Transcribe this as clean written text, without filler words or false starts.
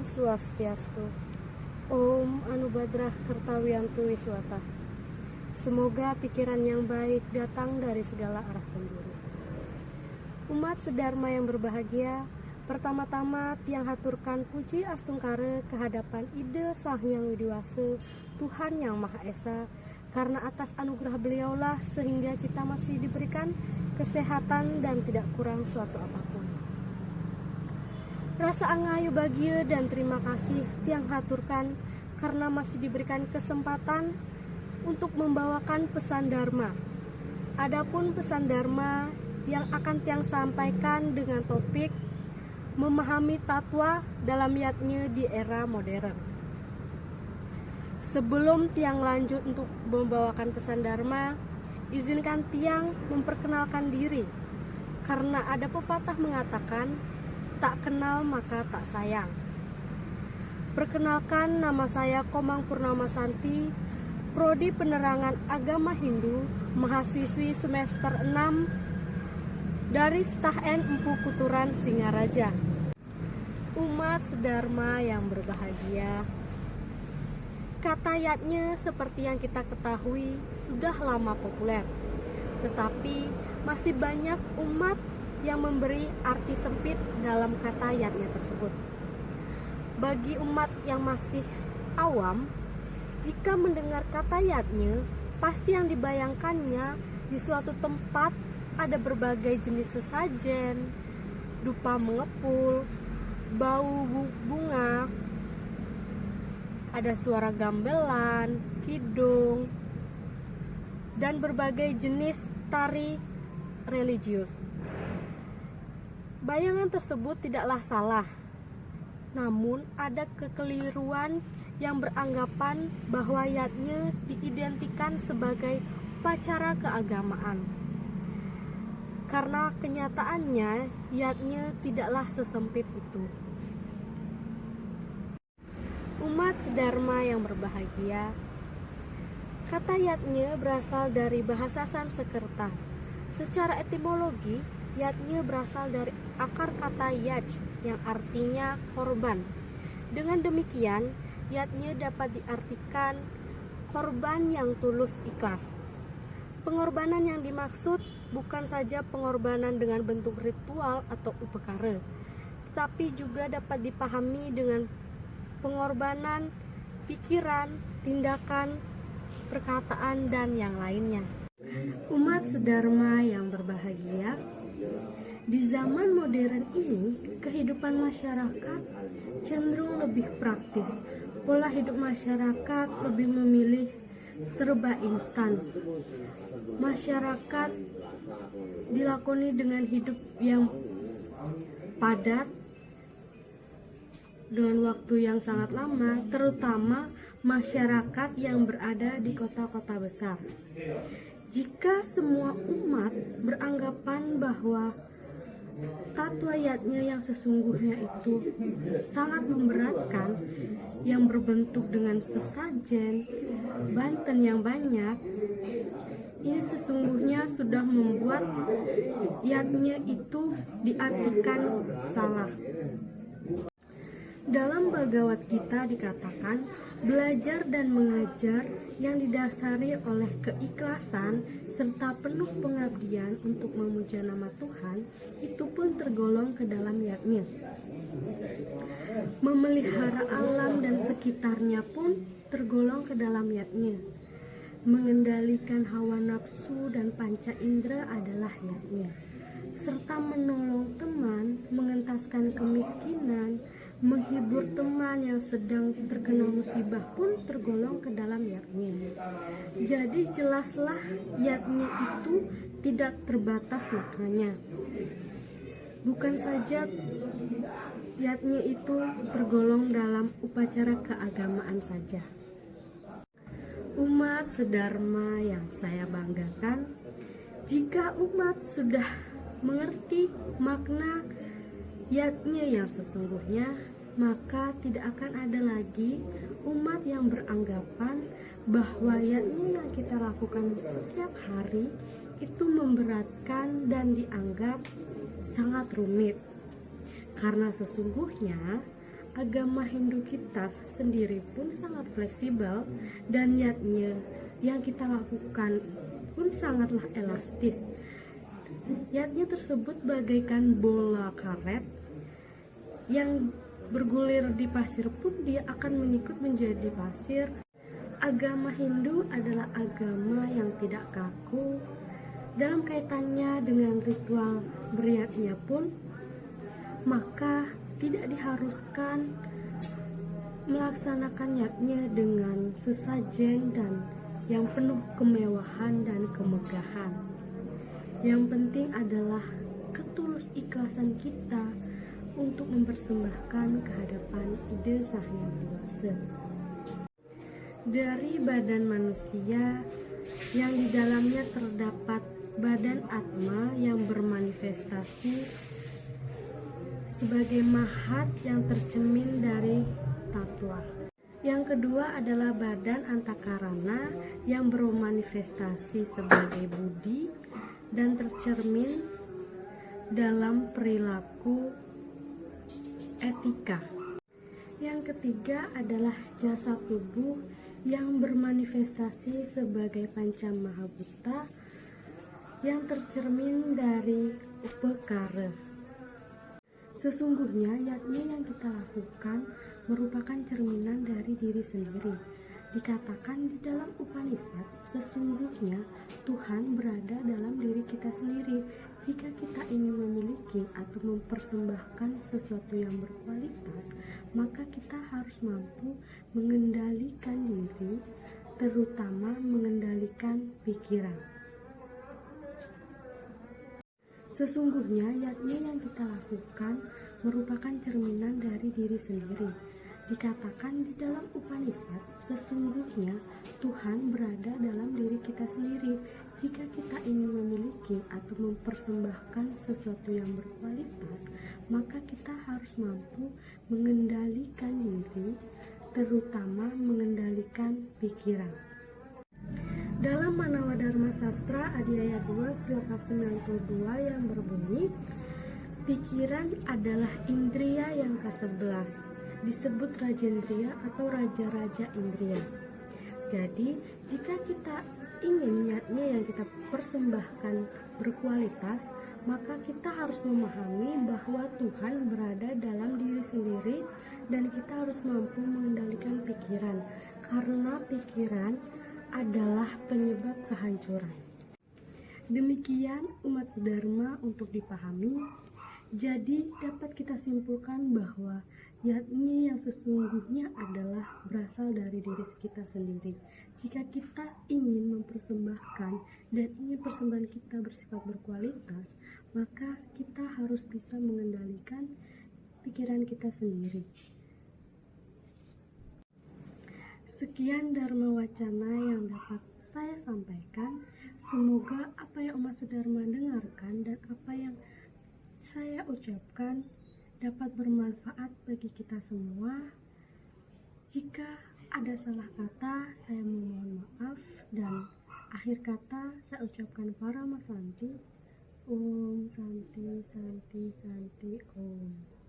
Swastiastu. Om Anubadrah Kertawiantu Wiswata. Semoga pikiran yang baik datang dari segala arah penjuru. Umat sedharma yang berbahagia, pertama-tama tiang haturkan puji astungkare kehadapan Ide Sang Hyang Widiwasa, Tuhan Yang Maha Esa, karena atas anugerah beliaulah sehingga kita masih diberikan kesehatan dan tidak kurang suatu apapun. Rasa angayu bahagia dan terima kasih tiang haturkan karena masih diberikan kesempatan untuk membawakan pesan Dharma. Adapun pesan Dharma yang akan tiang sampaikan dengan topik memahami tatwa dalam yatnya di era modern. Sebelum tiang lanjut untuk membawakan pesan Dharma, izinkan tiang memperkenalkan diri, karena ada pepatah mengatakan tak kenal maka tak sayang. Perkenalkan, nama saya Komang Purnama Santi, Prodi Penerangan Agama Hindu, mahasiswi semester 6 dari Stahn Empu Kuturan Singaraja. Umat sedharma yang berbahagia, kata yatnya seperti yang kita ketahui sudah lama populer, tetapi masih banyak umat yang memberi arti sempit dalam kata yatnya tersebut. Bagi umat yang masih awam, jika mendengar kata yatnya, pasti yang dibayangkannya di suatu tempat ada berbagai jenis sesajen, dupa mengepul, bau bunga, ada suara gamelan, kidung, dan berbagai jenis tari religius. Bayangan tersebut tidaklah salah, namun ada kekeliruan yang beranggapan bahwa yatnya diidentikan sebagai upacara keagamaan. Karena kenyataannya yatnya tidaklah sesempit itu. Umat sedharma yang berbahagia, kata yatnya berasal dari bahasa Sanskerta. Secara etimologi, yatnya berasal dari akar kata yaj yang artinya korban. Dengan demikian, yatnya dapat diartikan korban yang tulus ikhlas. Pengorbanan yang dimaksud bukan saja pengorbanan dengan bentuk ritual atau upekara, tetapi juga dapat dipahami dengan pengorbanan pikiran, tindakan, perkataan, dan yang lainnya. Umat sedharma yang berbahagia, di zaman modern ini kehidupan masyarakat cenderung lebih praktis. Pola hidup masyarakat lebih memilih serba instan. Masyarakat dilakoni dengan hidup yang padat dengan waktu yang sangat lama, terutama masyarakat yang berada di kota-kota besar. Jika semua umat beranggapan bahwa tatwa yatnya yang sesungguhnya itu sangat memberatkan, yang berbentuk dengan sesajen, banten yang banyak, ini sesungguhnya sudah membuat yatnya itu diartikan salah. Dalam Bhagavad Gita dikatakan, belajar dan mengajar yang didasari oleh keikhlasan serta penuh pengabdian untuk memuja nama Tuhan, itu pun tergolong ke dalam yatnya. Memelihara alam dan sekitarnya pun tergolong ke dalam yatnya. Mengendalikan hawa nafsu dan panca indera adalah yatnya. Serta menolong teman, mengentaskan kemiskinan, menghibur teman yang sedang terkena musibah pun tergolong ke dalam yatnya. Jadi jelaslah yatnya itu tidak terbatas maknanya. Bukan saja yatnya itu tergolong dalam upacara keagamaan saja. Umat sedharma yang saya banggakan, jika umat sudah mengerti makna yatnya yang sesungguhnya, maka tidak akan ada lagi umat yang beranggapan bahwa yatnya yang kita lakukan setiap hari itu memberatkan dan dianggap sangat rumit. Karena sesungguhnya agama Hindu kita sendiri pun sangat fleksibel dan niatnya yang kita lakukan pun sangatlah elastis. Niatnya tersebut bagaikan bola karet yang bergulir di pasir pun dia akan mengikut menjadi pasir. Agama Hindu adalah agama yang tidak kaku. Dalam kaitannya dengan ritual beriatnya pun, maka tidak diharuskan melaksanakan niatnya dengan sesajen dan yang penuh kemewahan dan kemegahan. Yang penting adalah ketulus ikhlasan kita untuk mempersembahkan kehadapan ide Sang Hyang Widi Wasa. Dari badan manusia yang di dalamnya terdapat badan Atma yang bermanifestasi sebagai mahat yang tercermin dari Tatwa. Yang kedua adalah badan Antakarana yang bermanifestasi sebagai budi dan tercermin dalam perilaku etika. Yang ketiga adalah jasa tubuh yang bermanifestasi sebagai Panca Mahabhuta yang tercermin dari upekara. Sesungguhnya yakni yang kita lakukan merupakan cerminan dari diri sendiri. Dikatakan di dalam Upanishad, sesungguhnya Tuhan berada dalam diri kita sendiri. Jika kita ingin memiliki atau mempersembahkan sesuatu yang berkualitas, maka kita harus mampu mengendalikan diri, terutama mengendalikan pikiran. Sesungguhnya yakni yang kita lakukan merupakan cerminan dari diri sendiri. Dikatakan di dalam Upanishad, sesungguhnya Tuhan berada dalam diri kita sendiri. Jika kita ingin memiliki atau mempersembahkan sesuatu yang berkualitas, maka kita harus mampu mengendalikan diri, terutama mengendalikan pikiran. Dalam Manawa Dharma Sastra Adhyaya 2 Sloka 92 yang berbunyi, pikiran adalah indria yang ke-11, disebut Rajendriya atau Raja-Raja Indria. Jadi, jika kita ingin niatnya yang kita persembahkan berkualitas, maka kita harus memahami bahwa Tuhan berada dalam diri sendiri dan kita harus mampu mengendalikan pikiran, karena pikiran adalah penyebab kehancuran. Demikian umat sedharma untuk dipahami. Jadi dapat kita simpulkan bahwa yakni yang sesungguhnya adalah berasal dari diri kita sendiri. Jika kita ingin mempersembahkan dan ingin persembahan kita bersifat berkualitas, maka kita harus bisa mengendalikan pikiran kita sendiri. Sekian Dharma Wacana yang dapat saya sampaikan. Semoga apa yang umat sedharma dengarkan dan apa yang saya ucapkan dapat bermanfaat bagi kita semua. Jika ada salah kata, saya mohon maaf, dan akhir kata saya ucapkan Paramasanti. Om Santi Santi Santi Om.